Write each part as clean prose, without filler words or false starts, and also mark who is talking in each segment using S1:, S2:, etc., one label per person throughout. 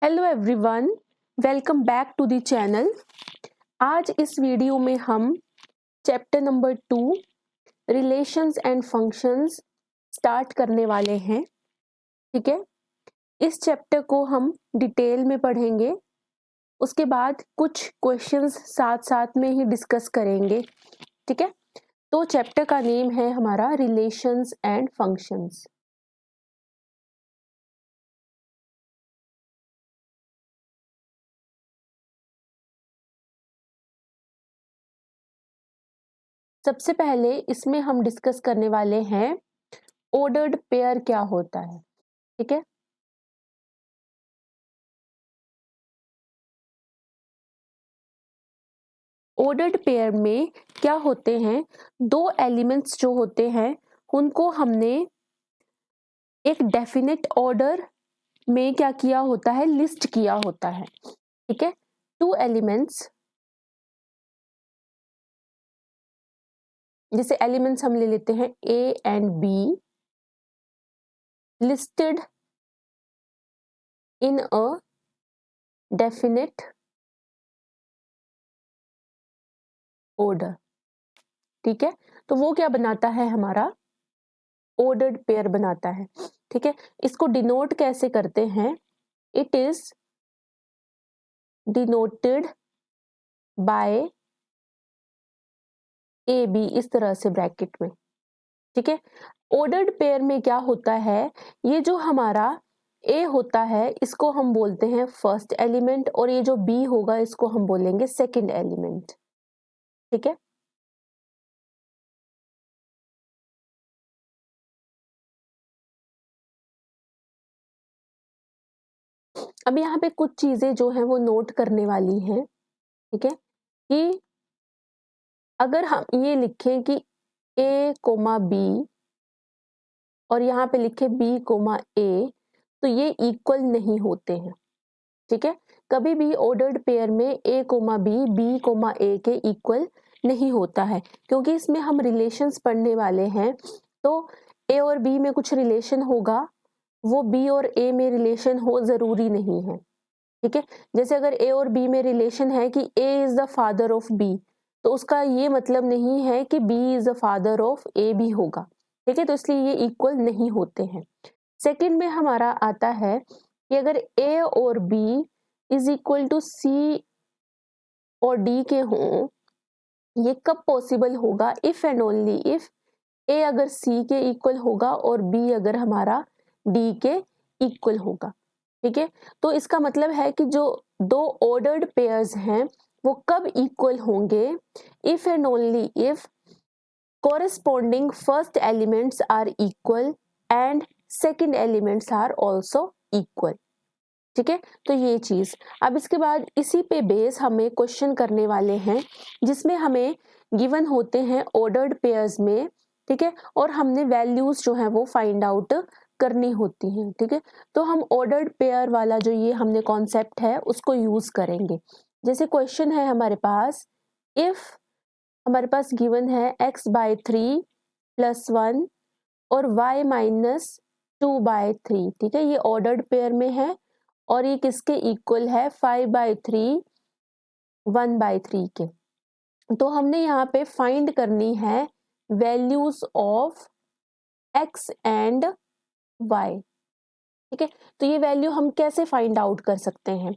S1: Hello everyone, welcome back to the channel. आज इस video में हम chapter number 2 relations and functions start करने वाले हैं। ठीक है, इस चैप्टर को हम डिटेल में पढ़ेंगे, उसके बाद कुछ क्वेश्चंस साथ साथ में ही डिस्कस करेंगे। ठीक है, तो चैप्टर का नेम है हमारा रिलेशंस एंड फंक्शंस। सबसे पहले इसमें हम डिस्कस करने वाले हैं ऑर्डर्ड पेयर क्या होता है। ठीक है, ऑर्डर्ड पेयर में क्या होते हैं, दो एलिमेंट्स जो होते हैं उनको हमने एक डेफिनेट ऑर्डर में क्या किया होता है, लिस्ट किया होता है। ठीक है, टू एलिमेंट्स, जैसे एलिमेंट्स हम ले लेते हैं A and B, listed in a definite order. ठीक है, तो वो क्या बनाता है, हमारा ऑर्डर्ड पेयर बनाता है। ठीक है, इसको डिनोट कैसे करते हैं, it is denoted by A B, इस तरह से ब्रैकेट में। ठीक है, ऑर्डर्ड पेयर में क्या होता है, ये जो हमारा ए होता है इसको हम बोलते हैं फर्स्ट एलिमेंट, और ये जो बी होगा इसको हम बोलेंगे सेकंड एलिमेंट। ठीक है, अब यहाँ पे कुछ चीजें जो है वो नोट करने वाली हैं। ठीक है, कि अगर हम ये लिखें कि ए कोमा बी और यहाँ पे लिखे बी कोमा ए, तो ये इक्वल नहीं होते हैं। ठीक है, कभी भी ऑर्डर्ड पेयर में ए कोमा बी कोमा ए के इक्वल नहीं होता है, क्योंकि इसमें हम रिलेशंस पढ़ने वाले हैं। तो ए और बी में कुछ रिलेशन होगा, वो बी और ए में रिलेशन हो जरूरी नहीं है। ठीक है, जैसे अगर ए और बी में रिलेशन है कि A is the father of B, तो उसका ये मतलब नहीं है कि B is the father of A भी होगा। ठीक है, तो इसलिए ये इक्वल नहीं होते हैं। सेकंड में हमारा आता है कि अगर ए और बी इज इक्वल टू सी और डी के हों, ये कब पॉसिबल होगा, इफ एंड ओनली इफ ए अगर सी के इक्वल होगा और बी अगर हमारा डी के इक्वल होगा। ठीक है, तो इसका मतलब है कि जो दो ऑर्डर्ड पेयर्स हैं वो कब इक्वल होंगे, if and only if corresponding first elements are equal and second elements are also equal। ठीक है, तो ये चीज, अब इसके बाद इसी पे बेस हमें क्वेश्चन करने वाले हैं जिसमें हमें गिवन होते हैं ऑर्डर्ड पेयर्स में। ठीक है, और हमने वैल्यूज जो है वो फाइंड आउट करनी होती हैं। ठीक है, तो हम ऑर्डर्ड पेयर वाला जो ये हमने कॉन्सेप्ट है उसको यूज करेंगे। जैसे क्वेश्चन है हमारे पास, इफ हमारे पास गिवन है x/3 + 1 और y-2/3। ठीक है, ये ऑर्डर्ड पेयर में है और ये किसके इक्वल है, 5/3 1/3 के। तो हमने यहाँ पे फाइंड करनी है values of x and y। ठीक है, तो ये वैल्यू हम कैसे फाइंड आउट कर सकते हैं,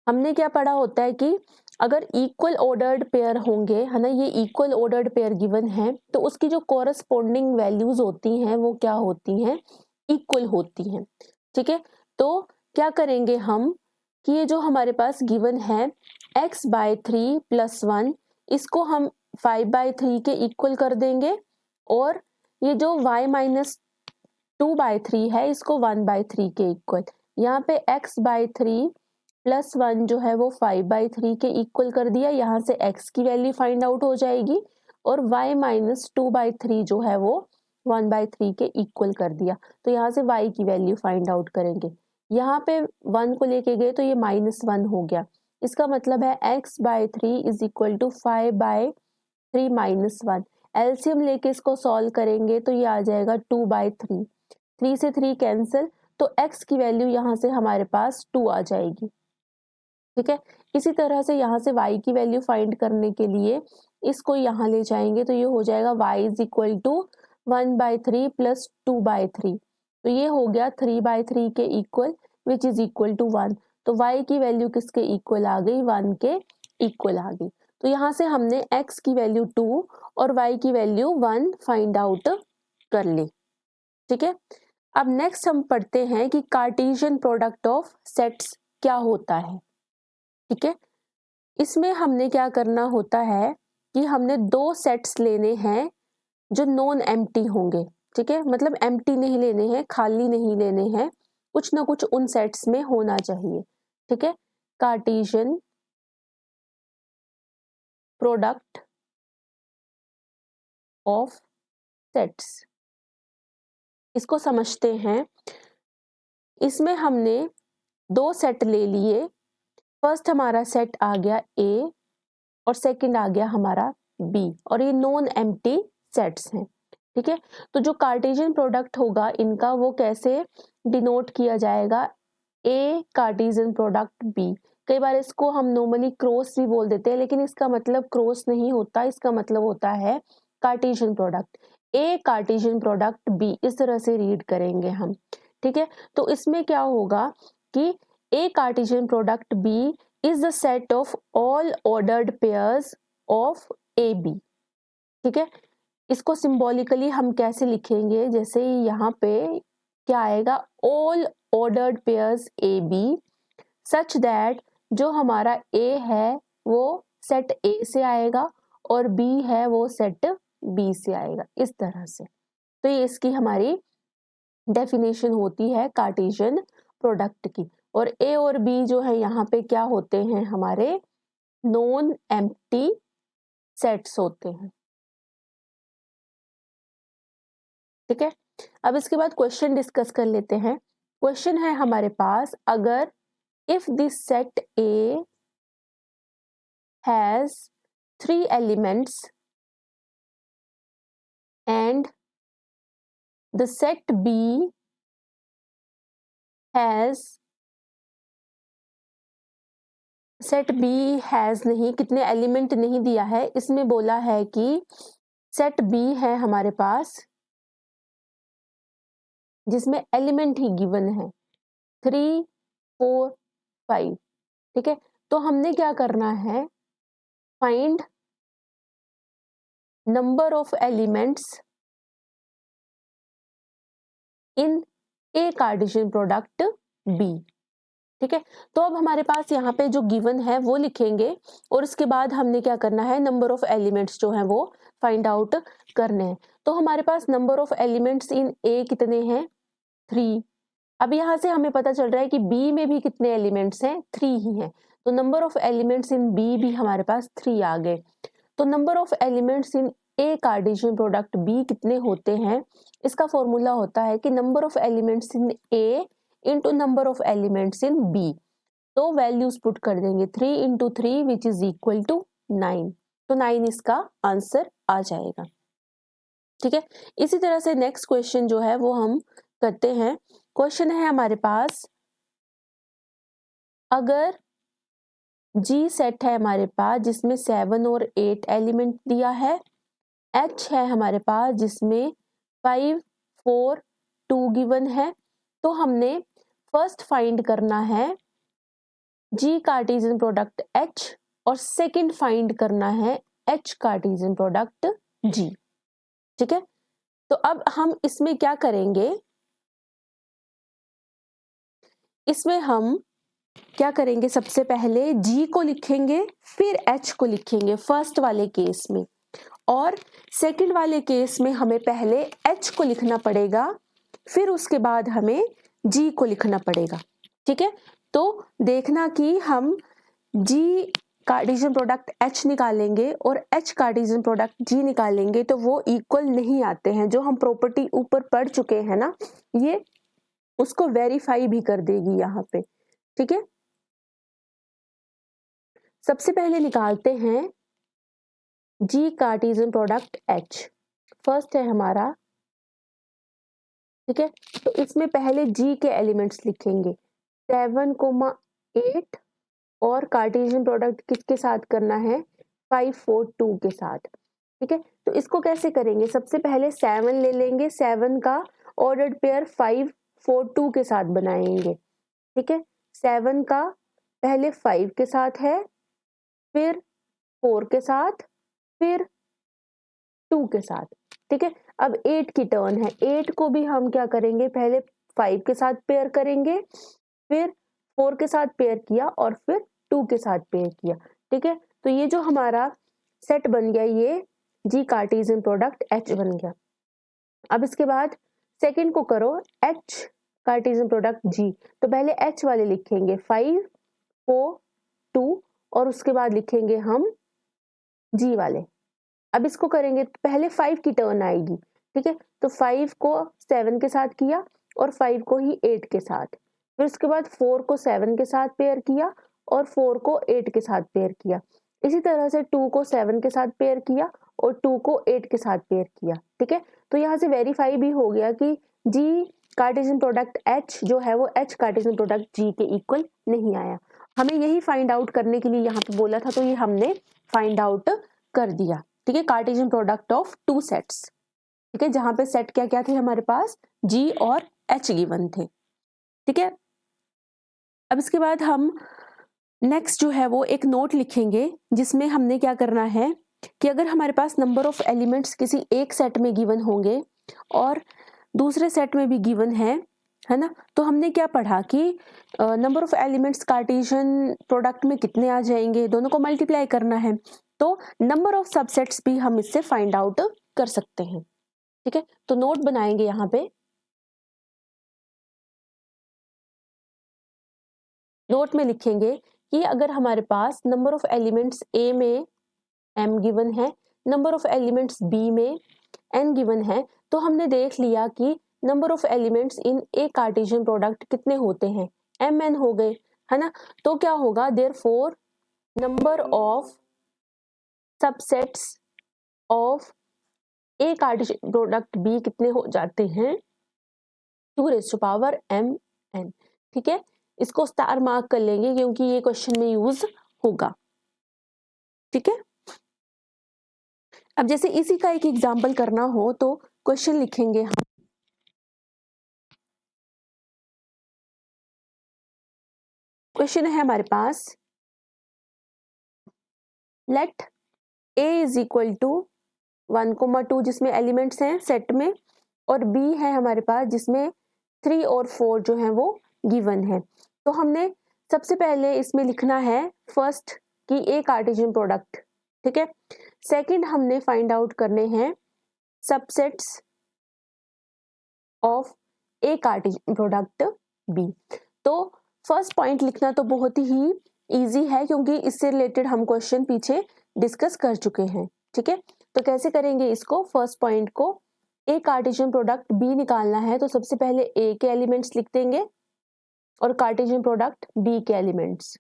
S1: हमने क्या पढ़ा होता है कि अगर इक्वल ऑर्डर्ड पेयर होंगे, है ना, ये इक्वल ऑर्डर्ड पेयर गिवन है तो उसकी जो कॉरस्पॉन्डिंग वैल्यूज होती हैं वो क्या होती हैं, इक्वल होती हैं। ठीक है, तो क्या करेंगे हम कि ये जो हमारे पास गिवन है x/3 + 1, इसको हम 5/3 के इक्वल कर देंगे, और ये जो y-2/3 है इसको 1/3 के इक्वल। यहाँ पे x/3 + 1 जो है वो 5/3 के इक्वल कर दिया, यहाँ से x की वैल्यू फाइंड आउट हो जाएगी, और y-2/3 जो है वो 1/3 के इक्वल कर दिया, तो यहाँ से y की वैल्यू फाइंड आउट करेंगे। यहाँ पे 1 को लेके गए तो ये -1 हो गया, इसका मतलब है x/3 = 5/3 - 1। एलसीएम लेके इसको सॉल्व करेंगे तो ये आ जाएगा 2/3, 3 से 3 कैंसिल, तो x की वैल्यू यहाँ से हमारे पास 2 आ जाएगी। ठीक है, इसी तरह से यहाँ से y की वैल्यू फाइंड करने के लिए इसको यहाँ ले जाएंगे तो ये हो जाएगा y is equal to 1/3 plus 2/3, तो ये हो गया 3/3 के equal which is equal to 1। तो y की वैल्यू किसके इक्वल आ गई, 1 के इक्वल आ गई। तो यहाँ से हमने x की वैल्यू 2 और y की वैल्यू 1 फाइंड आउट कर ली। ठीक है, अब नेक्स्ट हम पढ़ते हैं कि कार्टेशियन प्रोडक्ट ऑफ सेट्स क्या होता है। ठीक है, इसमें हमने क्या करना होता है कि हमने दो सेट्स लेने हैं जो नॉन एम्प्टी होंगे। ठीक है, मतलब एम्प्टी नहीं लेने हैं, खाली नहीं लेने हैं, कुछ ना कुछ उन सेट्स में होना चाहिए। ठीक है, कार्टेशियन प्रोडक्ट ऑफ सेट्स, इसको समझते हैं। इसमें हमने दो सेट ले लिए, फर्स्ट हमारा सेट आ गया A और सेकंड आ गया हमारा B, और ये नॉन एम्प्टी सेट्स हैं। ठीक है, तो जो कार्टेशियन प्रोडक्ट होगा इनका वो कैसे डिनोट किया जाएगा, A कार्टेशियन प्रोडक्ट B। कई बार इसको हम नॉर्मली क्रॉस भी बोल देते हैं, लेकिन इसका मतलब क्रॉस नहीं होता, इसका मतलब होता है Cartesian product. A Cartesian product B, इस तरह से रीड करेंगे हम। ठीक है, तो इसमें क्या होगा कि A Cartesian product B is the set of all ordered pairs of AB। ठीक है, इसको सिंबॉलिकली हम कैसे लिखेंगे, जैसे यहाँ पे क्या आएगा, all ordered pairs AB such that जो हमारा A है वो सेट A से आएगा और B है वो सेट B से आएगा, इस तरह से। तो ये इसकी हमारी डेफिनेशन होती है कार्टेशियन प्रोडक्ट की। और A और B जो है यहाँ पे क्या होते हैं, हमारे नॉन एम्प्टी सेट्स होते हैं। ठीक है, अब इसके बाद क्वेश्चन डिस्कस कर लेते हैं। क्वेश्चन है हमारे पास, अगर if this set A has 3 elements and the set B has नहीं, कितने एलिमेंट नहीं दिया है, इसमें बोला है कि सेट B है हमारे पास जिसमें एलिमेंट ही गिवन है 3, 4, 5। ठीक है, तो हमने क्या करना है, find number of elements in A Cartesian product B। ठीक है, तो अब हमारे पास यहाँ पे जो गिवन है वो लिखेंगे और उसके बाद हमने क्या करना है, नंबर ऑफ एलिमेंट्स जो है वो फाइंड आउट करने हैं। तो हमारे पास number of elements in A कितने हैं, 3। अब यहाँ से हमें पता चल रहा है कि B में भी कितने एलिमेंट्स हैं, 3 ही हैं। तो number of elements in B भी हमारे पास 3 आ गए। तो number of elements in A Cartesian product B कितने होते हैं, इसका फॉर्मूला होता है कि number of elements in A into number of elements in B। तो वैल्यूज पुट कर देंगे, 3 into 3 which is equal to 9। तो 9 इसका आंसर आ जाएगा। ठीक है, इसी तरह से नेक्स्ट क्वेश्चन जो है वो हम करते हैं। क्वेश्चन है हमारे पास, अगर G सेट है हमारे पास जिसमें 7 और 8 एलिमेंट दिया है, H है हमारे पास जिसमें 5, 4, 2 गिवन है, तो हमने फर्स्ट फाइंड करना है G कार्टेशियन प्रोडक्ट H और सेकंड फाइंड करना है H कार्टेशियन प्रोडक्ट G। ठीक है, तो अब हम इसमें क्या करेंगे, इसमें हम क्या करेंगे, सबसे पहले G को लिखेंगे फिर H को लिखेंगे फर्स्ट वाले केस में, और सेकंड वाले केस में हमें पहले H को लिखना पड़ेगा फिर उसके बाद हमें G को लिखना पड़ेगा। ठीक है, तो देखना कि हम G कार्टेशियन प्रोडक्ट H निकालेंगे और H कार्टेशियन प्रोडक्ट G निकालेंगे तो वो इक्वल नहीं आते हैं। जो हम प्रॉपर्टी ऊपर पढ़ चुके हैं ना, ये उसको वेरीफाई भी कर देगी यहाँ पे। ठीक है, सबसे पहले निकालते हैं G Cartesian product H। First है हमारा ठीक है, तो इसमें पहले जी के एलिमेंट्स लिखेंगे 7,8 और कार्टेशियन प्रोडक्ट किसके साथ करना है 5, 4, 2 के साथ। ठीक है, तो इसको कैसे करेंगे, सबसे पहले 7 ले लेंगे, 7 का ऑर्डर्ड पेयर 5, 4, 2 के साथ बनाएंगे। ठीक है, 7 का पहले 5 के साथ है, फिर 4 के साथ, फिर 2 के साथ। ठीक है, अब 8 की टर्न है, 8 को भी हम क्या करेंगे, पहले 5 के साथ पेयर करेंगे, फिर 4 के साथ पेयर किया और फिर 2 के साथ पेयर किया। ठीक है, तो ये जो हमारा सेट बन गया, ये जी कार्टेशियन प्रोडक्ट H बन गया। अब इसके बाद सेकंड को करो H कार्टेशियन प्रोडक्ट G, तो पहले H वाले लिखेंगे 5, 4, 2 और उसके बाद लिखेंगे हम G वाले। अब इसको करेंगे तो पहले 5 की टर्न आएगी। ठीक है, तो 5 को 7 के साथ किया और 5 को ही 8 के साथ, फिर उसके बाद 4 को 7 के साथ पेयर किया और 4 को 8 के साथ पेयर किया। इसी तरह से 2 को 7 के साथ पेयर किया और 2 को 8 के साथ पेयर किया। ठीक है, तो यहाँ से वेरीफाई भी हो गया कि जी कार्टेशियन प्रोडक्ट H जो है वो H कार्टेशियन प्रोडक्ट G के इक्वल नहीं आया। हमें यही फाइंड आउट करने के लिए यहाँ पे बोला था, तो ये हमने फाइंड आउट कर दिया। ठीक है, कार्टेशियन प्रोडक्ट ऑफ 2 सेट्स। ठीक है, जहां पे सेट क्या क्या थे हमारे पास, G और H गिवन थे। ठीक है, अब इसके बाद हम नेक्स्ट जो है वो एक नोट लिखेंगे, जिसमें हमने क्या करना है कि अगर हमारे पास नंबर ऑफ एलिमेंट्स किसी एक सेट में गिवन होंगे और दूसरे सेट में भी गिवन है ना, तो हमने क्या पढ़ा कि number of elements Cartesian product में कितने आ जाएंगे, दोनों को मल्टीप्लाई करना है, तो नंबर ऑफ सबसेट्स भी हम इससे फाइंड आउट कर सकते हैं। ठीक है, तो नोट बनाएंगे यहाँ पे, नोट में लिखेंगे कि अगर हमारे पास नंबर ऑफ एलिमेंट्स A में m गिवन है, नंबर ऑफ एलिमेंट्स B में n गिवन है, तो हमने देख लिया कि number of elements in A Cartesian product कितने होते हैं, mn हो गए, है ना। तो क्या होगा, therefore number of subsets of A Cartesian product B कितने हो जाते हैं, 2 mn। ठीक है, इसको स्टार मार्क कर लेंगे क्योंकि ये क्वेश्चन में यूज होगा। ठीक है, अब जैसे इसी का एक एग्जाम्पल करना हो तो क्वेश्चन लिखेंगे हम, क्वेश्चन है हमारे पास, let A is equal to 1,2 जिसमें एलिमेंट्स हैं सेट में, और B है हमारे पास जिसमें 3 और 4 जो है वो गिवन है। तो हमने सबसे पहले इसमें लिखना है फर्स्ट कि A कार्टेशियन प्रोडक्ट। ठीक है, सेकंड हमने फाइंड आउट करने हैं subsets of A Cartesian product B। तो फर्स्ट पॉइंट लिखना तो बहुत ही इजी है क्योंकि इससे रिलेटेड हम क्वेश्चन पीछे डिस्कस कर चुके हैं। ठीक है, तो कैसे करेंगे इसको, फर्स्ट पॉइंट को A कार्टेशियन प्रोडक्ट B निकालना है, तो सबसे पहले A के एलिमेंट्स लिख देंगे और कार्टेशियन प्रोडक्ट B के एलिमेंट्स।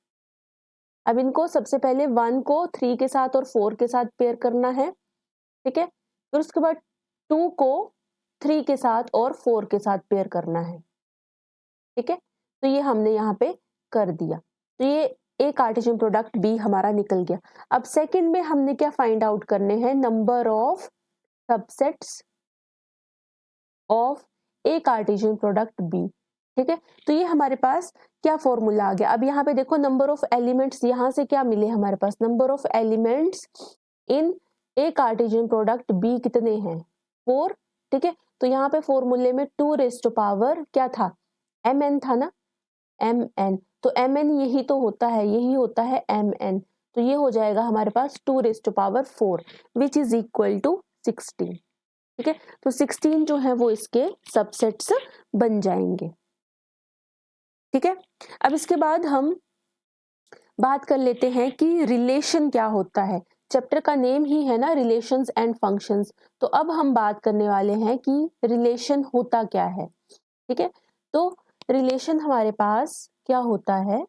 S1: अब इनको सबसे पहले 1 को 3 के साथ और 4 के साथ पेयर करना है। ठीक है, फिर उसके बाद 2 को 3 के साथ और 4 के साथ पेयर करना है। ठीक है, तो ये हमने यहाँ पे कर दिया, तो ये ए कार्टेशियन प्रोडक्ट B हमारा निकल गया। अब सेकंड में हमने क्या फाइंड आउट करने हैं, number of subsets of A Cartesian product B। ठीक है, तो ये हमारे पास क्या फॉर्मूला आ गया। अब यहाँ पे देखो नंबर ऑफ एलिमेंट्स, यहाँ से क्या मिले हमारे पास, number of elements in A Cartesian product B कितने हैं, 4। ठीक है, तो यहाँ पे फॉर्मूले में 2 क्या था, mn था ना, mn, तो mn यही तो होता है, यही होता है mn, तो ये हो जाएगा हमारे पास 2⁴ विच इज इक्वल टू 16। ठीक है, तो 16 जो है वो इसके सबसेट्स बन जाएंगे। ठीक है, अब इसके बाद हम बात कर लेते हैं कि रिलेशन क्या होता है। चैप्टर का नेम ही है ना, रिलेशंस एंड फंक्शंस, तो अब हम बात करने वाले हैं कि रिलेशन होता क्या है। ठीक है, तो रिलेशन हमारे पास क्या होता है,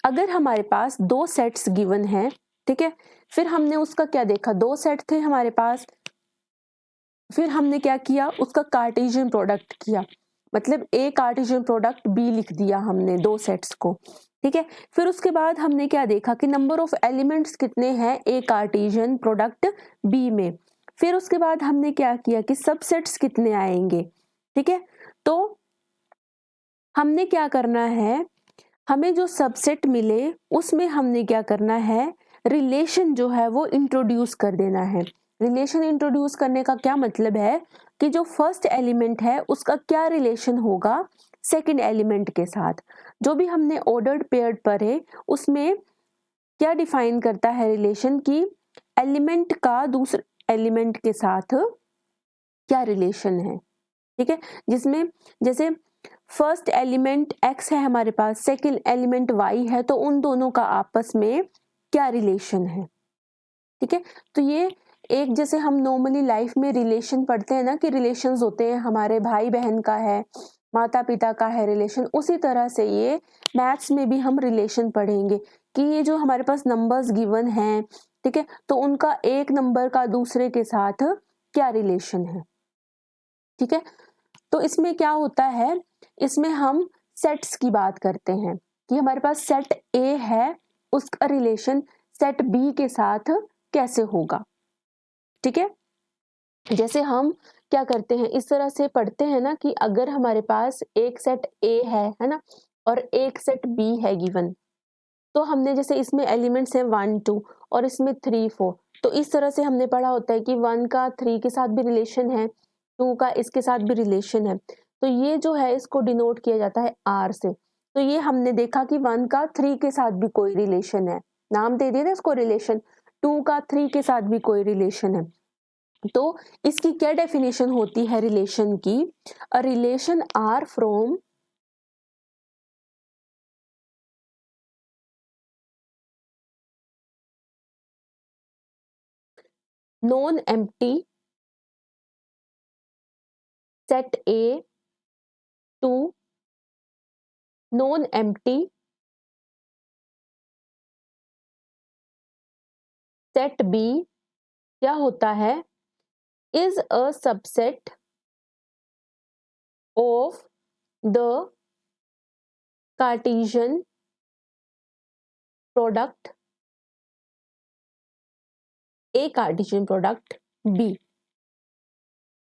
S1: अगर हमारे पास दो सेट्स गिवन है, ठीक है, फिर हमने उसका क्या देखा, दो सेट थे हमारे पास, फिर हमने क्या किया, उसका कार्टेशियन प्रोडक्ट किया, मतलब ए कार्टेशियन प्रोडक्ट बी लिख दिया हमने दो सेट्स को, ठीक है। फिर उसके बाद हमने क्या देखा कि नंबर ऑफ एलिमेंट्स कितने हैं ए कार्टेशियन प्रोडक्ट बी में। फिर उसके बाद हमने क्या किया कि सबसेट्स कितने आएंगे, ठीक है। तो हमने क्या करना है, हमें जो सबसेट मिले उसमें हमने क्या करना है, रिलेशन जो है वो इंट्रोड्यूस कर देना है। रिलेशन इंट्रोड्यूस करने का क्या मतलब है कि जो फर्स्ट एलिमेंट है उसका क्या रिलेशन होगा सेकंड एलिमेंट के साथ। जो भी हमने ऑर्डर्ड पेयर्ड पढ़े उसमें क्या डिफाइन करता है रिलेशन की एलिमेंट का दूसरे एलिमेंट के साथ क्या रिलेशन है, ठीक है। जिसमें जैसे फर्स्ट एलिमेंट x है हमारे पास, सेकंड एलिमेंट y है, तो उन दोनों का आपस में क्या रिलेशन है, ठीक है। तो ये एक जैसे हम नॉर्मली लाइफ में रिलेशन पढ़ते हैं ना कि रिलेशंस होते हैं, हमारे भाई बहन का है, माता पिता का है रिलेशन, उसी तरह से ये मैथ्स में भी हम रिलेशन पढ़ेंगे कि ये जो हमारे पास नंबर्स गिवन हैं, ठीक है, तो उनका एक नंबर का दूसरे के साथ क्या रिलेशन है, ठीक है। तो इसमें क्या होता है, इसमें हम सेट्स की बात करते हैं कि हमारे पास सेट ए है, उसका रिलेशन सेट बी के साथ कैसे होगा, ठीक है। जैसे हम क्या करते हैं, इस तरह से पढ़ते हैं ना कि अगर हमारे पास एक सेट ए है ना, और एक सेट बी है गिवन, तो हमने जैसे इसमें एलिमेंट्स हैं 1 2 और इसमें 3 4, तो इस तरह से हमने पढ़ा होता है कि 1 का 3 के साथ भी रिलेशन है, 2 का इसके साथ भी रिलेशन है, तो ये जो है इसको डिनोट किया जाता है आर से। तो ये हमने देखा कि 1 का 3 के साथ भी कोई रिलेशन है, नाम दे दिया था इसको रिलेशन, 2 का 3 के साथ भी कोई रिलेशन है। तो इसकी क्या डेफिनेशन होती है रिलेशन की, a relation R from non empty set A to non-empty set B क्या होता है, is a subset of the Cartesian product A Cartesian product B,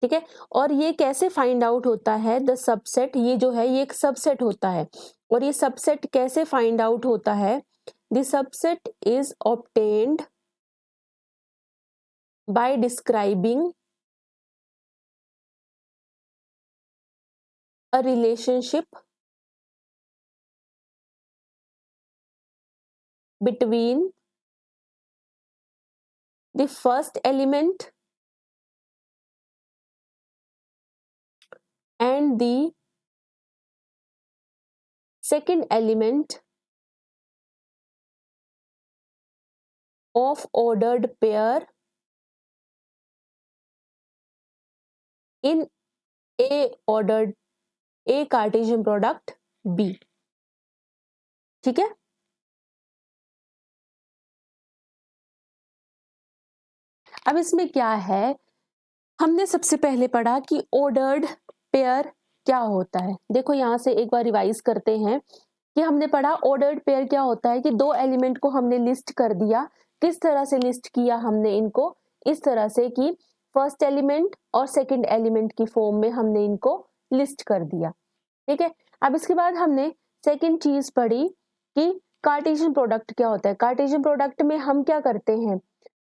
S1: ठीक है। और ये कैसे फाइंड आउट होता है, द सबसेट, ये जो है ये एक सबसेट होता है, और ये सबसेट कैसे फाइंड आउट होता है, the subset is obtained by describing a relationship between the first element and the second element of ordered pair in A Cartesian product B, ठीक है। अब इसमें क्या है, हमने सबसे पहले पढ़ा कि ऑर्डर्ड पेयर क्या होता है। देखो यहां से एक बार रिवाइज करते हैं कि हमने पढ़ा ऑर्डर्ड पेयर क्या होता है कि दो एलिमेंट को हमने लिस्ट कर दिया। किस तरह से लिस्ट किया हमने इनको, इस तरह से कि फर्स्ट एलिमेंट और सेकंड एलिमेंट की फॉर्म में हमने इनको लिस्ट कर दिया, ठीक है। अब इसके बाद हमने सेकंड चीज पढ़ी कि कार्टेशियन प्रोडक्ट क्या होता है। कार्टेशियन प्रोडक्ट में हम क्या करते हैं,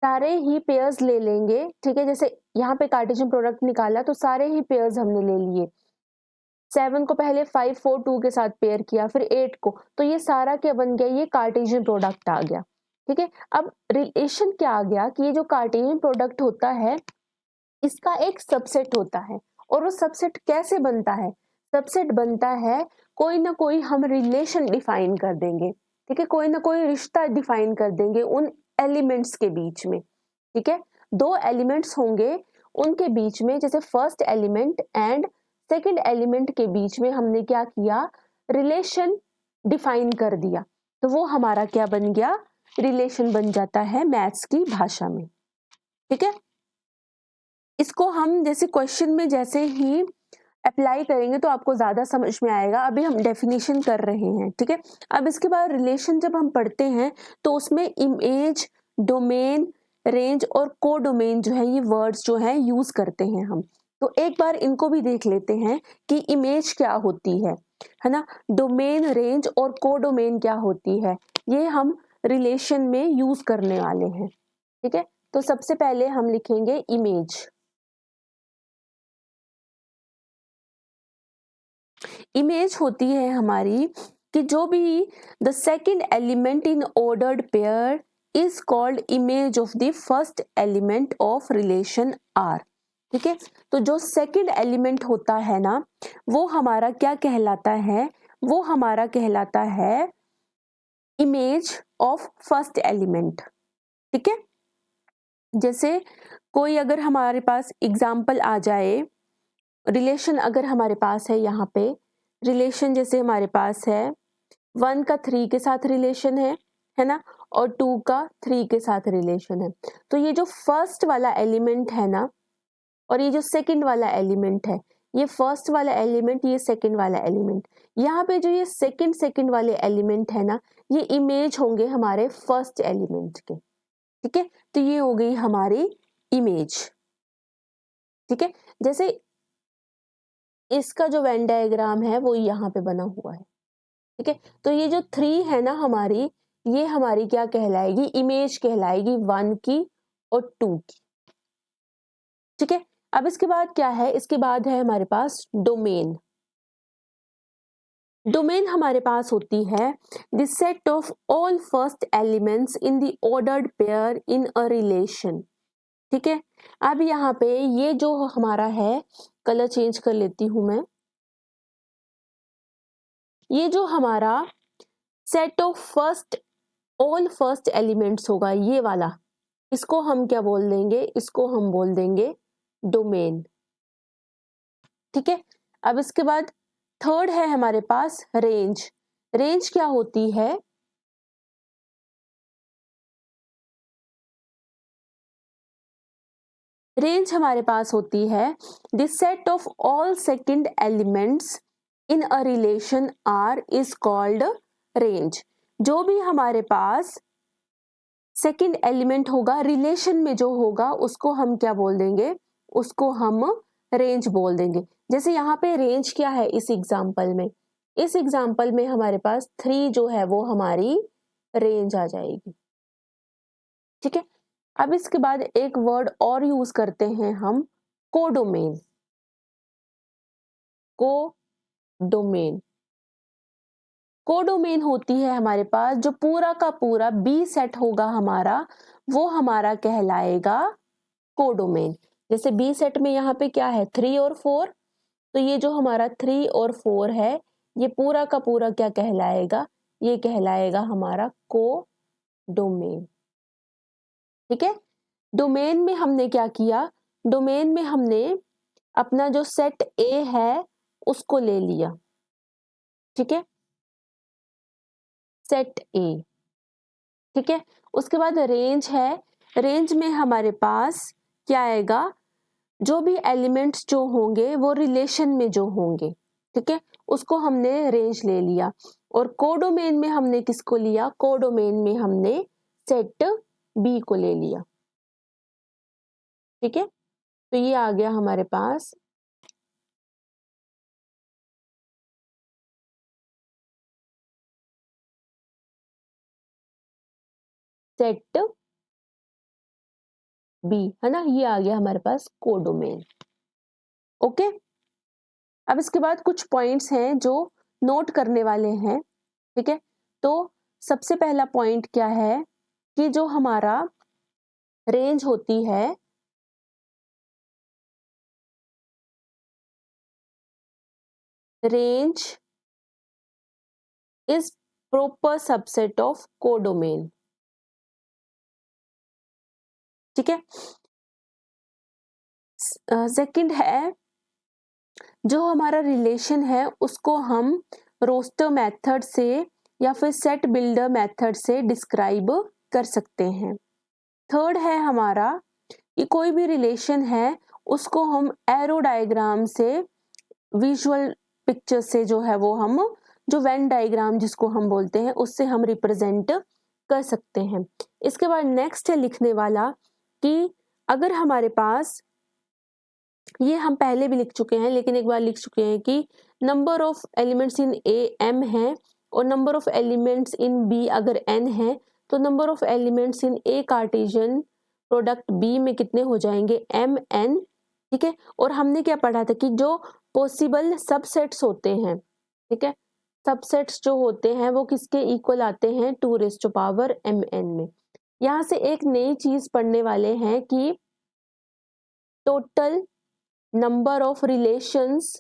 S1: सारे ही पेयर्स ले लेंगे, ठीक है। जैसे यहाँ पे कार्टेशियन प्रोडक्ट निकाला तो सारे ही पेयर्स हमने ले लिए, 7 को पहले 5 4 2 के साथ पेयर किया, फिर 8 को, तो ये सारा क्या बन गया, ये कार्टेशियन प्रोडक्ट आ गया, ठीक है। अब रिलेशन क्या आ गया कि ये जो कार्टेशियन प्रोडक्ट होता है इसका एक सबसेट होता है, और वो सबसेट कैसे बनता है, सबसेट बनता है कोई ना कोई हम रिलेशन डिफाइन कर देंगे, ठीक है, कोई ना कोई रिश्ता डिफाइन कर देंगे उन एलिमेंट्स के बीच में, ठीक है। दो एलिमेंट्स होंगे उनके बीच में, जैसे first element and second element के बीच में हमने क्या किया, रिलेशन डिफाइन कर दिया। तो वो हमारा क्या बन गया, रिलेशन बन जाता है मैथ्स की भाषा में। ठीक है, इसको हम जैसे क्वेश्चन में जैसे ही अप्लाई करेंगे तो आपको ज्यादा समझ में आएगा। अभी हम डेफिनेशन कर रहे हैं, ठीक है। अब इसके बाद रिलेशन जब हम पढ़ते हैं तो उसमें इमेज, डोमेन, रेंज और कोडोमेन जो है, ये वर्ड्स जो है यूज करते हैं हम। तो एक बार इनको भी देख लेते हैं कि इमेज क्या होती है ना, डोमेन, रेंज और कोडोमेन क्या होती है, ये हम रिलेशन में यूज करने वाले हैं। ठीक है, तो सबसे पहले हम लिखेंगे इमेज। इमेज होती है हमारी कि जो भी the second element in ordered pair is called image of the first element of relation R. ठीक है, तो जो सेकेंड एलिमेंट होता है ना, वो हमारा क्या कहलाता है, वो हमारा कहलाता है इमेज ऑफ फर्स्ट एलिमेंट। ठीक है, जैसे कोई अगर हमारे पास एग्जाम्पल आ जाए, रिलेशन अगर हमारे पास है, यहाँ पे रिलेशन जैसे हमारे पास है 1 का 3 के साथ रिलेशन है ना, और 2 का 3 के साथ रिलेशन है। तो ये जो फर्स्ट वाला एलिमेंट है ना, और ये जो सेकंड वाला एलिमेंट है, ये फर्स्ट वाला एलिमेंट, ये सेकंड वाला एलिमेंट, यहाँ पे जो ये सेकंड वाले एलिमेंट है ना, ये इमेज होंगे हमारे फर्स्ट एलिमेंट के। ठीक है, तो ये हो गई हमारी इमेज। ठीक है, जैसे इसका जो वेन डायग्राम है वो यहाँ पे बना हुआ है। ठीक है, तो ये जो 3 है ना हमारी, ये हमारी क्या कहलाएगी, इमेज कहलाएगी 1 की और 2 की। ठीक है, अब इसके बाद क्या है, इसके बाद है हमारे पास डोमेन। डोमेन हमारे पास होती है the set of all first elements in the ordered pair in a relation. ठीक है, अब यहाँ पे ये जो हमारा है, कलर चेंज कर लेती हूं मैं, ये जो हमारा set of first all first elements होगा, ये वाला, इसको हम क्या बोल देंगे, इसको हम बोल देंगे डोमेन। ठीक है, अब इसके बाद थर्ड है हमारे पास रेंज। रेंज क्या होती है, रेंज हमारे पास होती है the set of all second elements in a relation R is called range. जो भी हमारे पास सेकंड एलिमेंट होगा रिलेशन में, जो होगा उसको हम क्या बोल देंगे, उसको हम रेंज बोल देंगे। जैसे यहाँ पे रेंज क्या है इस एग्जाम्पल में, इस एग्जाम्पल में हमारे पास 3 जो है वो हमारी रेंज आ जाएगी। ठीक है, अब इसके बाद एक वर्ड और यूज करते हैं हम, कोडोमेन। कोडोमेन, कोडोमेन होती है हमारे पास जो पूरा का पूरा बी सेट होगा हमारा, वो हमारा कहलाएगा कोडोमेन। जैसे बी सेट में यहाँ पे क्या है, 3 और 4, तो ये जो हमारा 3 और 4 है, ये पूरा का पूरा क्या कहलाएगा, ये कहलाएगा हमारा कोडोमेन। ठीक है, डोमेन में हमने क्या किया, डोमेन में हमने अपना जो सेट ए है उसको ले लिया। ठीक है, सेट ए। ठीक है, उसके बाद रेंज है, रेंज में हमारे पास क्या आएगा, जो भी एलिमेंट्स जो होंगे वो रिलेशन में जो होंगे, ठीक है, उसको हमने रेंज ले लिया। और कोडोमेन में हमने किसको लिया, कोडोमेन में हमने सेट बी को ले लिया। ठीक है, तो ये आ गया हमारे पास सेट बी, है ना, ये आ गया हमारे पास कोडोमेन। ओके, अब इसके बाद कुछ पॉइंट्स हैं जो नोट करने वाले हैं। ठीक है, तो सबसे पहला पॉइंट क्या है कि जो हमारा रेंज होती है, range is proper subset of codomain. ठीक है, सेकंड है जो हमारा रिलेशन है उसको हम रोस्टर मेथड से या फिर सेट बिल्डर मेथड से डिस्क्राइब कर सकते हैं। थर्ड है हमारा कि कोई भी रिलेशन है उसको हम एरो डायग्राम से, विजुअल पिक्चर से जो है वो हम, जो वेन डायग्राम जिसको हम बोलते हैं, उससे हम रिप्रेजेंट कर सकते हैं। इसके बाद नेक्स्ट है लिखने वाला कि अगर हमारे पास, ये हम पहले भी लिख चुके हैं लेकिन एक बार लिख चुके हैं कि number of elements in A m है और number of elements in b अगर n है, तो number of elements in A Cartesian product b में कितने हो जाएंगे, m n। ठीक है, और हमने क्या पढ़ा था कि जो पॉसिबल सबसेट्स होते हैं, ठीक है, सबसेट्स जो होते हैं वो किसके इक्वल आते हैं, 2⁻m n में। यहाँ से एक नई चीज पढ़ने वाले हैं कि टोटल नंबर ऑफ रिलेशंस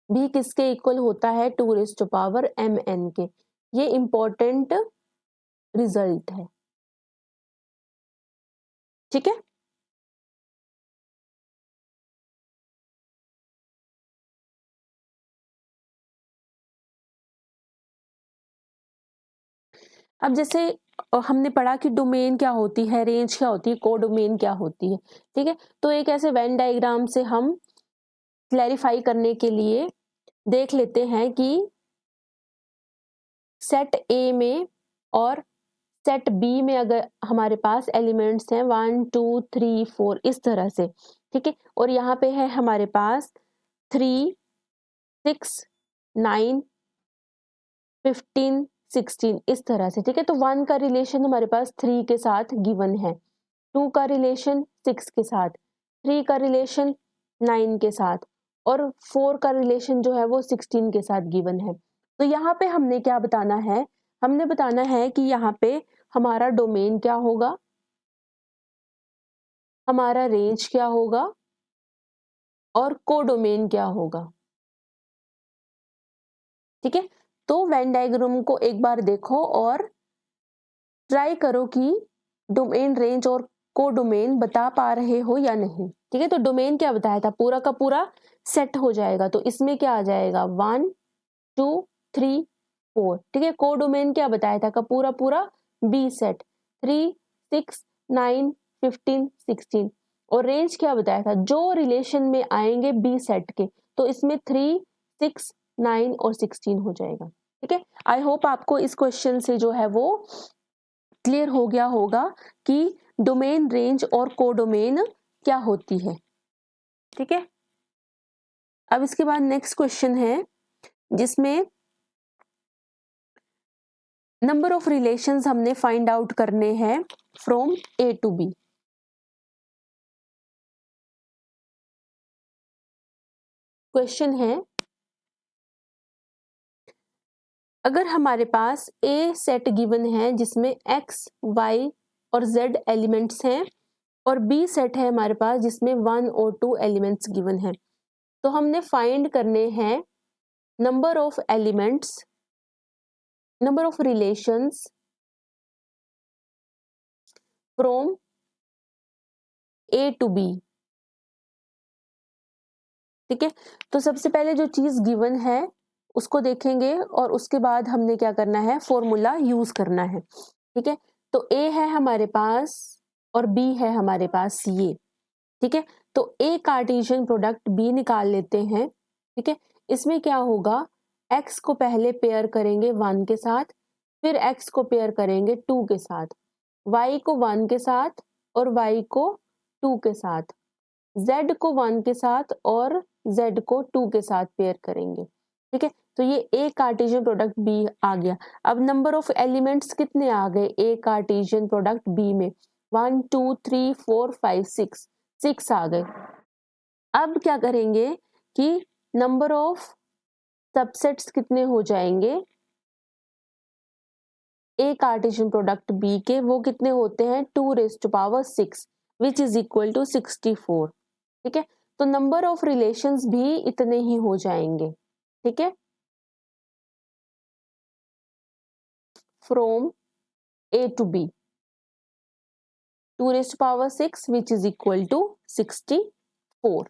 S1: भी किसके इक्वल होता है, 2⁻m n के। ये इंपॉर्टेंट रिजल्ट है। ठीक है, अब जैसे हमने पढ़ा कि डोमेन क्या होती है, रेंज क्या होती है, कोडोमेन क्या होती है। ठीक है, तो एक ऐसे वेन डायग्राम से हम क्लैरिफाई करने के लिए देख लेते हैं कि सेट ए में और सेट बी में अगर हमारे पास एलिमेंट्स हैं 1 2 3 4 इस तरह से। ठीक है, और यहाँ पे है हमारे पास 3 6 9 15 16 इस तरह से। ठीक है, तो 1 का रिलेशन हमारे पास 3 के साथ गिवन है, 2 का रिलेशन 6 के साथ, 3 का रिलेशन 9 के साथ और 4 का रिलेशन जो है वो 16 के साथ गिवन है। तो यहाँ पे हमने क्या बताना है, हमने बताना है कि यहाँ पे हमारा डोमेन क्या होगा, हमारा रेंज क्या होगा और कोडोमेन क्या होगा। ठीक है, तो वेन डायग्राम को एक बार देखो और ट्राई करो कि डोमेन, रेंज और कोडोमेन बता पा रहे हो या नहीं। ठीक है, तो डोमेन क्या बताया था, पूरा का पूरा सेट हो जाएगा, तो इसमें क्या आ जाएगा 1 2 3 4। ठीक है, कोडोमेन क्या बताया था, का पूरा पूरा बी सेट 3 6 9 15 16। और रेंज क्या बताया था, जो रिलेशन में आएंगे बी सेट के, तो इसमें 3 6 9 और 16 हो जाएगा। ठीक है, आई होप आपको इस क्वेश्चन से जो है वो क्लियर हो गया होगा कि डोमेन, रेंज और कोडोमेन क्या होती है। ठीक है, अब इसके बाद नेक्स्ट क्वेश्चन है जिसमें नंबर ऑफ रिलेशंस हमने फाइंड आउट करने हैं from A to B. Question है, अगर हमारे पास ए सेट गिवन है जिसमें x y और z एलिमेंट्स हैं और बी सेट है हमारे पास जिसमें 1 और 2 एलिमेंट्स गिवन है, तो हमने फाइंड करने हैं number of elements, number of relations from A to B. ठीक है, तो सबसे पहले जो चीज गिवन है उसको देखेंगे और उसके बाद हमने क्या करना है, फॉर्मूला यूज करना है। ठीक है, तो ए है हमारे पास और बी है हमारे पास ये। ठीक है, तो ए कार्टेशियन प्रोडक्ट बी निकाल लेते हैं। ठीक है, इसमें क्या होगा, x को पहले पेयर करेंगे 1 के साथ, फिर x को पेयर करेंगे 2 के साथ, y को 1 के साथ और y को 2 के साथ, z को 1 के साथ और z को 2 के साथ पेयर करेंगे। ठीक है, तो ये ए कार्टेशियन प्रोडक्ट बी आ गया। अब नंबर ऑफ एलिमेंट्स कितने आ गए ए कार्टेशियन प्रोडक्ट बी में, 1 2 3 4 5 6 आ गए। अब क्या करेंगे कि नंबर ऑफ सबसेट्स कितने हो जाएंगे ए कार्टेशियन प्रोडक्ट बी के, वो कितने होते हैं 2⁻6 विच इज इक्वल टू 64। ठीक है, तो नंबर ऑफ रिलेशंस भी इतने ही हो जाएंगे। ठीक है, from A to B 2⁻6 which is equal to 64।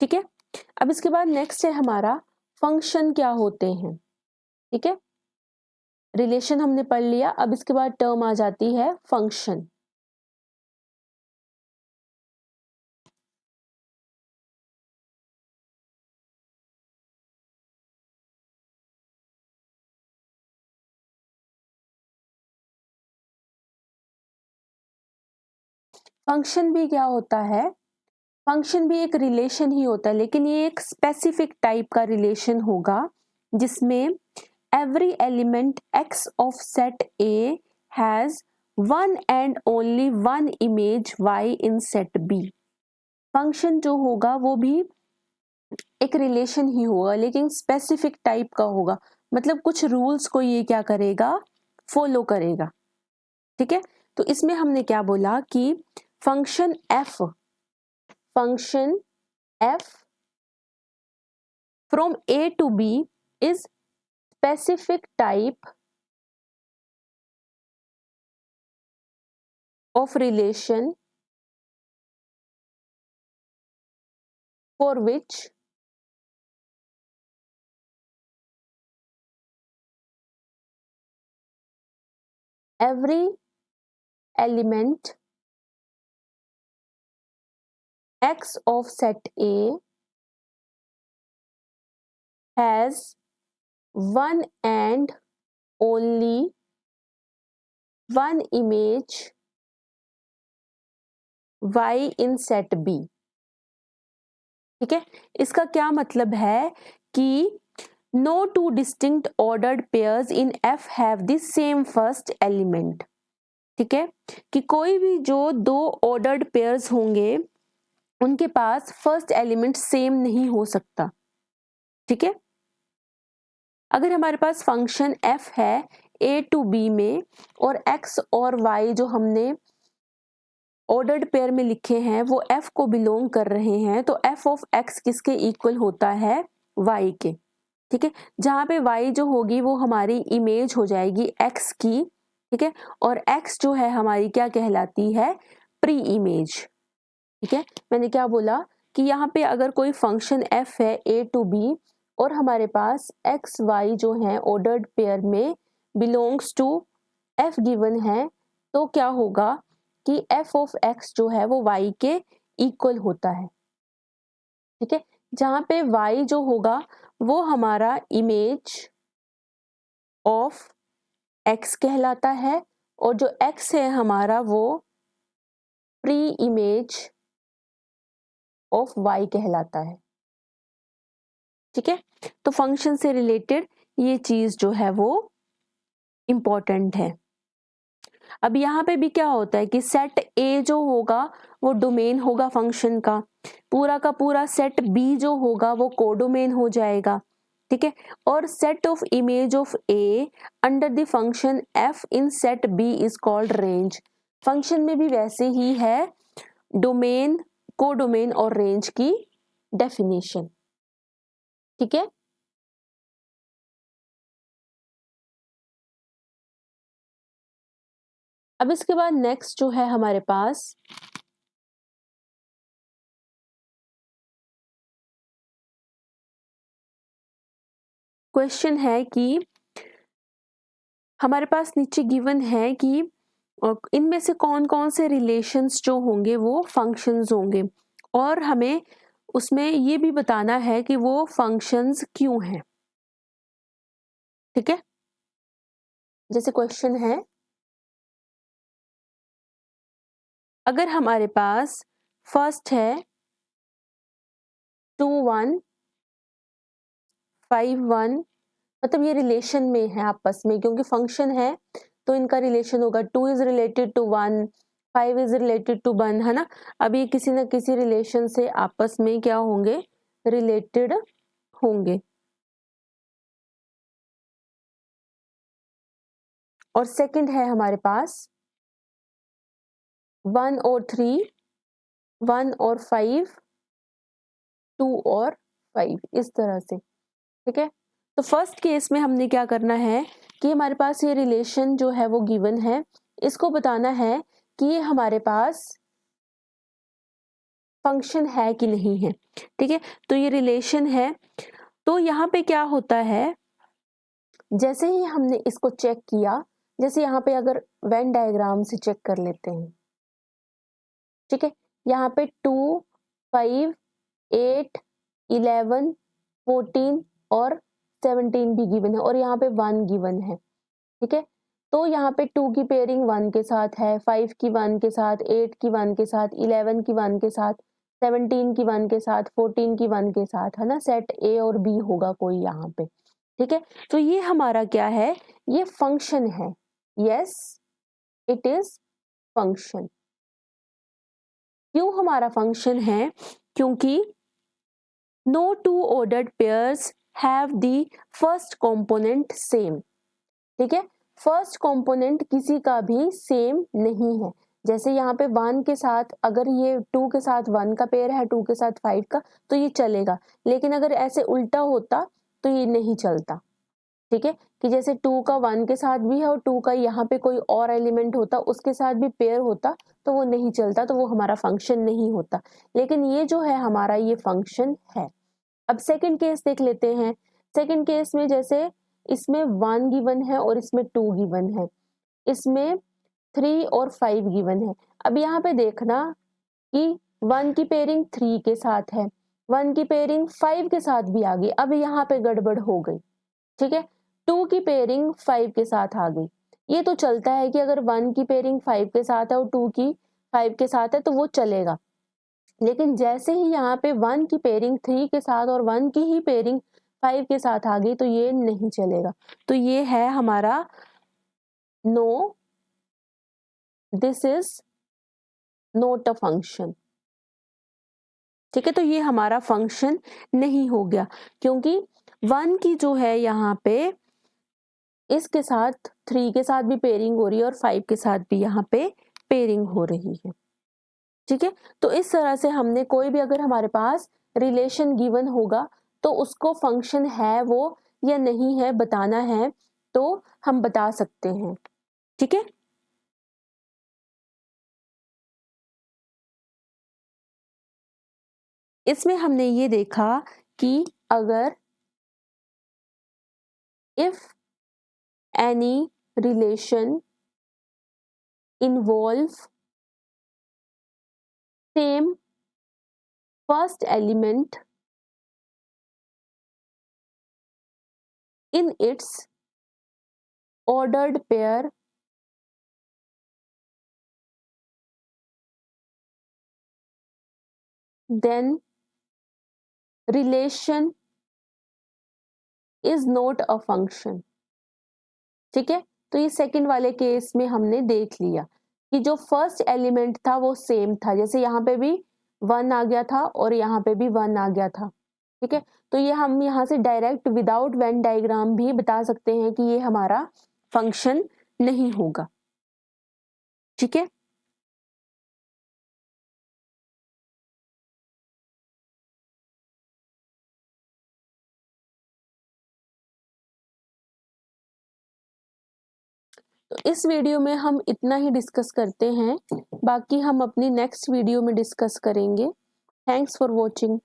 S1: ठीक है, अब इसके बाद नेक्स्ट है हमारा फंक्शन क्या होते हैं। ठीक है, रिलेशन हमने पढ़ लिया। अब इसके बाद टर्म आ जाती है फंक्शन। फंक्शन भी क्या होता है, फंक्शन भी एक रिलेशन ही होता है, लेकिन ये एक स्पेसिफिक टाइप का रिलेशन होगा जिसमें every element x of set A has one and only one image y in set B। Function जो होगा वो भी एक रिलेशन ही होगा, लेकिन स्पेसिफिक टाइप का होगा, मतलब कुछ रूल्स को ये क्या करेगा, फॉलो करेगा। ठीक है, तो इसमें हमने क्या बोला कि function f from A to B is specific type of relation for which every element x of set A has one and only one image y in set B। ठीक है, इसका क्या मतलब है कि no two distinct ordered pairs in F have the same first element। ठीक है, कि कोई भी जो दो ऑर्डर्ड पेयर्स होंगे उनके पास फर्स्ट एलिमेंट सेम नहीं हो सकता। ठीक है, अगर हमारे पास फंक्शन f है a टू b में और x और y जो हमने ऑर्डर्ड पेयर में लिखे हैं वो f को बिलोंग कर रहे हैं, तो f ऑफ x किसके इक्वल होता है, y के। ठीक है, जहां पे y जो होगी वो हमारी इमेज हो जाएगी x की। ठीक है, और x जो है हमारी क्या कहलाती है, प्री इमेज। ठीक है, मैंने क्या बोला कि यहाँ पे अगर कोई फंक्शन f है a टू b और हमारे पास x y जो है ऑर्डर्ड पेयर में बिलोंग्स टू f गिवन है, तो क्या होगा कि f ऑफ x जो है वो y के इक्वल होता है। ठीक है, जहां पे y जो होगा वो हमारा इमेज ऑफ x कहलाता है और जो x है हमारा वो प्री इमेज ऑफ y कहलाता है। ठीक है, तो फंक्शन से रिलेटेड ये चीज जो है वो इंपॉर्टेंट है। अब यहाँ पे भी क्या होता है कि सेट A जो होगा वो डोमेन होगा फंक्शन का पूरा सेट B जो होगा वो कोडोमेन हो जाएगा। ठीक है, और set of image of A under the function f in set B is called range. Function में भी वैसे ही है डोमेन, कोडोमेन और रेंज की डेफिनेशन। ठीक है, अब इसके बाद नेक्स्ट जो है हमारे पास क्वेश्चन है कि हमारे पास नीचे गिवन है कि इनमें से कौन कौन से रिलेशंस जो होंगे वो फंक्शंस होंगे, और हमें उसमें ये भी बताना है कि वो फंक्शंस क्यों हैं। ठीक है, जैसे क्वेश्चन है, अगर हमारे पास फर्स्ट है 2 1 5 1, मतलब ये रिलेशन में है आपस में, क्योंकि फंक्शन है तो इनका रिलेशन होगा 2 is related to 1, 5 is related to 1, है ना। अब ये किसी न किसी रिलेशन से आपस में क्या होंगे, रिलेटेड होंगे। और सेकंड है हमारे पास 1 और 3, 1 और 5, 2 और 5, इस तरह से। ठीक है, तो फर्स्ट केस में हमने क्या करना है कि हमारे पास ये रिलेशन जो है वो गिवन है, इसको बताना है कि ये हमारे पास फंक्शन है कि नहीं है। ठीक है, तो ये रिलेशन है, तो यहाँ पे क्या होता है, जैसे ही हमने इसको चेक किया, जैसे यहाँ पे अगर वेन डायग्राम से चेक कर लेते हैं, ठीक है, यहाँ पे 2, 5, 8, 11, 14 और 17 भी गिवन है और यहाँ पे 1 गिवन है, ठीक है। तो यहाँ पे 2 की पेयरिंग 1 के साथ है, 5 की 1 के साथ, 8 की 1 के साथ, 11 की 1 के साथ, 17 की 1 के साथ, 14 की 1 के साथ, है ना। सेट ए और बी होगा कोई यहाँ पे, ठीक है। तो ये हमारा क्या है, ये फंक्शन है। Yes, it is function. क्यों हमारा फंक्शन है? क्योंकि no two ordered pairs have the first component same, ठीक है। फर्स्ट कंपोनेंट किसी का भी सेम नहीं है। जैसे यहाँ पे 1 के साथ, अगर ये 2 के साथ 1 का पेयर है, 2 के साथ 5 का, तो ये चलेगा। लेकिन अगर ऐसे उल्टा होता तो ये नहीं चलता, ठीक है। कि जैसे 2 का 1 के साथ भी है और 2 का यहाँ पे कोई और एलिमेंट होता, उसके साथ भी पेयर होता, तो वो नहीं चलता, तो वो हमारा फंक्शन नहीं होता। लेकिन ये जो है हमारा, ये फंक्शन है। अब सेकंड केस देख लेते हैं। सेकंड केस में जैसे इसमें 1 गिवन है और इसमें 2 गिवन है, इसमें 3 और 5 गिवन है। अब यहाँ पे देखना कि 1 की पेयरिंग 3 के साथ है, 1 की पेयरिंग 5 के साथ भी आ गई। अब यहाँ पे गड़बड़ हो गई, ठीक है। 2 की पेयरिंग 5 के साथ आ गई। ये तो चलता है कि अगर 1 की पेयरिंग 5 के साथ है और 2 की 5 के साथ है तो वो चलेगा। लेकिन जैसे ही यहाँ पे 1 की पेयरिंग 3 के साथ और 1 की ही पेयरिंग 5 के साथ आ गई तो ये नहीं चलेगा। तो ये है हमारा no, this is not a function, ठीक है। तो ये हमारा फंक्शन नहीं हो गया, क्योंकि 1 की जो है यहाँ पे इसके साथ 3 के साथ भी पेयरिंग हो रही है और 5 के साथ भी यहाँ पे पेयरिंग हो रही है, ठीक है। तो इस तरह से हमने कोई भी अगर हमारे पास रिलेशन गिवन होगा तो उसको फंक्शन है वो या नहीं है बताना है, तो हम बता सकते हैं, ठीक है। इसमें हमने ये देखा कि अगर if any relation involve same first element in its ordered pair, then relation is not a function, ठीक है। तो ये सेकंड वाले केस में हमने देख लिया कि जो फर्स्ट एलिमेंट था वो सेम था। जैसे यहाँ पे भी 1 आ गया था और यहाँ पे भी 1 आ गया था, ठीक है। तो ये हम यहाँ से डायरेक्ट विदाउट वेन डायग्राम भी बता सकते हैं कि ये हमारा फंक्शन नहीं होगा, ठीक है। तो इस वीडियो में हम इतना ही डिस्कस करते हैं, बाकी हम अपनी नेक्स्ट वीडियो में डिस्कस करेंगे। Thanks for watching.